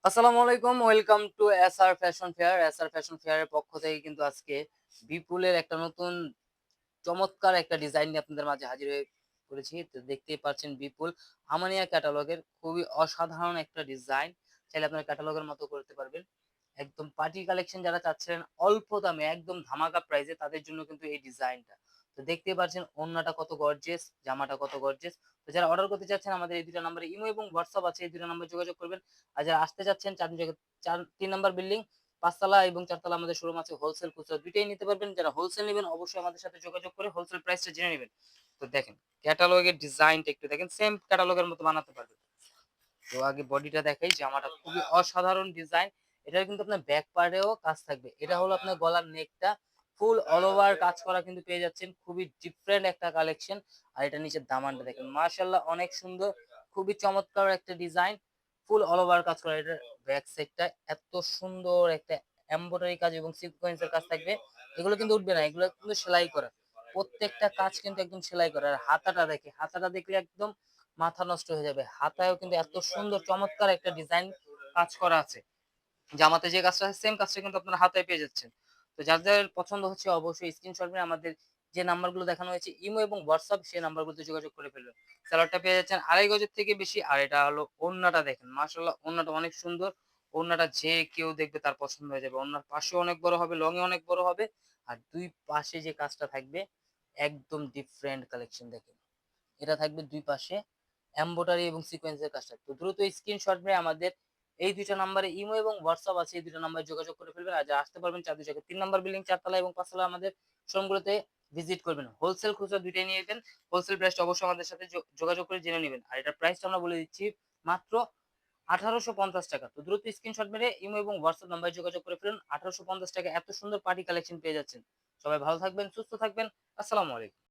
আসসালামু আলাইকুম, welcome to SR fashion fair. SR fashion ফেয়ারের পক্ষ থেকে কিন্তু আজকে বিপুলের একটা নতুন চমৎকার একটা ডিজাইন নিয়ে আপনাদের মাঝে হাজির হয়ে পড়েছি। তো দেখতেই পাচ্ছেন বিপুল আমানিয়া ক্যাটালগের খুবই অসাধারণ একটা ডিজাইন। চাইলে আপনারা ক্যাটালগের মতো করতে পারবেন। একদম পার্টি কালেকশন যারা চাচ্ছিলেন অল্প দামে একদম ধামাকা প্রাইসে তাদের জন্য কিন্তু এই ডিজাইনটা। তো দেখতেই পাচ্ছেন ওড়নাটা কত গর্জিয়াস, জামাটা কত গর্জিয়াস। তো যারা অর্ডার করতে চাচ্ছেন আমাদের এই ২ টা নাম্বারে ইমো এবং হোয়াটসঅ্যাপ আছে। এই ২ টা নাম্বারে যোগাযোগ করবেন। আর যারা আসতে চাচ্ছেন ৩ নাম্বার বিল্ডিং ৫ তলা এবং ৪ তলা আমাদের শোরুম আছে। হোলসেল খুচরা ২ টাই নিতে পারবেন। যারা হোলসেল নিবেন অবশ্যই আমাদের সাথে যোগাযোগ করে হোলসেল প্রাইসটা জেনে নিবেন। তো দেখেন ক্যাটালগের ডিজাইনটা একটু দেখেন, সেম ক্যাটালগের মতো বানাতে পারবেন। তো আগে বডিটা দেখাই, জামাটা খুবই অসাধারণ ডিজাইন। এটার কিন্তু আপনার ব্যাক পার্টেও কাজ থাকবে। এটা হলো আপনার গলার নেকটা ফুল অল ওভার কাজ করা কিন্তু পেয়ে যাচ্ছেন। খুবই ডিফারেন্ট একটা কালেকশন। আর এটা নিচের দামানটা দেখেন, মাশাআল্লাহ অনেক সুন্দর। খুবই চমৎকার একটা ডিজাইন। ফুল অল ওভার কাজ করা। এটার ব্যাক সাইডটা এত সুন্দর একটা এমব্রয়ডারি কাজ এবং সিকোয়েন্সের কাজ থাকবে। এগুলো কিন্তু উঠবে না, এগুলো কিন্তু সেলাই করা। প্রত্যেকটা কাজ কিন্তু একদম সেলাই করা। আর হাতাটা দেখে, হাতাটা দেখলে একদম মাথা নষ্ট হয়ে যাবে। হাতায়ও কিন্তু এত সুন্দর চমৎকার একটা ডিজাইন কাজ করা আছে। জামাতে যে কাজটা আছে সেম কাজটা কিন্তু আপনারা হাতায় পেয়ে যাচ্ছেন। তো যাদের পছন্দ হচ্ছে অবশ্যই স্ক্রিনশট নিয়ে আমাদের যে নাম্বারগুলো দেখানো হয়েছে ইমো এবং হোয়াটসঅ্যাপ সেই নাম্বারগুলোতে যোগাযোগ করে ফেলবেন। সালোয়ারটা পেয়ে যাচ্ছেন ২.৫ গজের থেকে বেশি। আর এটা হলো ওড়নাটা দেখেন, মাশাআল্লাহ ওড়নাটা অনেক সুন্দর। ওড়নাটা যে কেউ দেখবে তার পছন্দ হয়ে যাবে। ওড়নার পাশেও অনেক বড় হবে, লং এ অনেক বড় হবে। আর ২ পাশে যে কাজটা থাকবে একদম ডিফারেন্ট কালেকশন দেখেন। এটা থাকবে ২ পাশে এমব্রয়ডারি এবং সিকোয়েন্সের কাজটা। তো দ্রুত স্ক্রিনশট নিয়ে আমাদের এই ২ টা নাম্বারে ইমো এবং হোয়াটসঅ্যাপ আছে। এই ২ টা নাম্বারে যোগাযোগ করে ফেলবেন। আর যারা আসতে পারবেন ৪ ২ জায়গায় ৩ নাম্বার বিল্ডিং ৪ তলা এবং ৫ তলা আমাদের শোরুমগুলোতে ভিজিট করবেন। হোলসেল খুচরা ২ টাই নিয়ে নিবেন। হোলসেল প্রাইসটা অবশ্যই আমাদের সাথে যোগাযোগ করে জেনে নিবেন। আর এটার প্রাইসটা আমরা বলে দিচ্ছি মাত্র ৳১৮৫০। তো দ্রুত স্ক্রিনশট মেরে ইমো এবং হোয়াটসঅ্যাপ নাম্বারে যোগাযোগ করে ফেলুন। ৳১৮৫০ এত সুন্দর পার্টি কালেকশন পেয়ে যাচ্ছেন। সবাই ভালো থাকবেন, সুস্থ থাকবেন। আসসালামু আলাইকুম।